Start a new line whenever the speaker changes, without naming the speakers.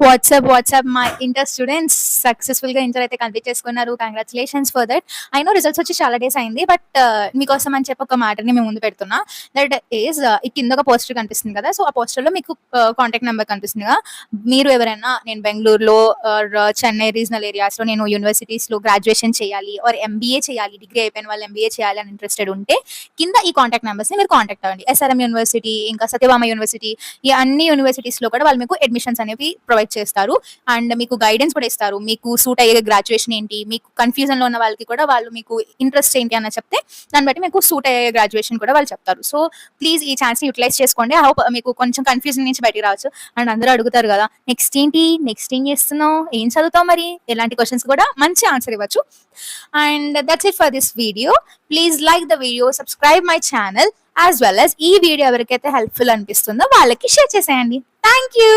WhatsApp మా inter students successful గా inter అయితే కంప్లీట్ చేసుకున్నారు. Congratulations for that. I know results వచ్చి చాలా డేస్ అయింది, బట్ మీకోసం అని చెప్పి ఒక మ్యాటర్ని మేము ముందు పెడుతున్నా. దట్ ఈస్ ఈ కింద ఒక పోస్టర్ కనిపిస్తుంది కదా, సో ఆ పోస్టర్ లో మీకు కాంటాక్ట్ నెంబర్ కనిపిస్తుంది కదా. మీరు ఎవరైనా నేను బెంగళూరులో ఆర్ చెన్నై రీజనల్ ఏరియాస్ లో నేను యూనివర్సిటీస్ లో గ్రాడ్యుయేషన్ చేయాలి ఆర్ ఎంబీఏ చేయాలి, డిగ్రీ అయిపోయిన వాళ్ళు ఎంబీఏ చేయాలి అని ఇంట్రెస్టెడ్ ఉంటే కింద ఈ కాంటాక్ట్ నెంబర్స్ ని మీరు కాంటాక్ట్ అవ్వండి. ఎస్ఆర్ఎం యూనివర్సిటీ, ఇంకా సత్యభామ యూనివర్సిటీ, ఈ అన్ని యూనివర్సిటీస్ లో కూడా వాళ్ళు మీకు అడ్మిషన్స్ అనేవి ప్రొవైడ్ చేస్తారు. అండ్ మీకు గైడెన్స్ కూడా ఇస్తారు. మీకు సూట్ అయ్యే గ్రాడ్యుయేషన్ ఏంటి, మీకు కన్ఫ్యూజన్ లో ఉన్న వాళ్ళకి కూడా వాళ్ళు మీకు ఇంట్రెస్ట్ ఏంటి అన్న చెప్తే దాన్ని బట్టి మీకు సూట్ అయ్యే గ్రాడ్యుయేషన్ కూడా వాళ్ళు చెప్తారు. సో ప్లీజ్ ఈ ఛాన్స్ ని యూటిలైజ్ చేసుకోండి. ఐ హోప్ మీకు కొంచెం కన్ఫ్యూజన్ నుంచి బయటికి రావచ్చు. అండ్ అందరూ అడుగుతారు కదా, నెక్స్ట్ ఏంటి, నెక్స్ట్ ఏం చేస్తున్నావు, ఏం చదువుతావు, మరి ఇలాంటి క్వశ్చన్స్ కూడా మంచి ఆన్సర్ ఇవ్వచ్చు. And that's it for this video. Please like the video, subscribe my channel, as well as ఈ వీడియో ఎవరికైతే హెల్ప్ఫుల్ అనిపిస్తుందో వాళ్ళకి షేర్ చేసేయండి. Thank you.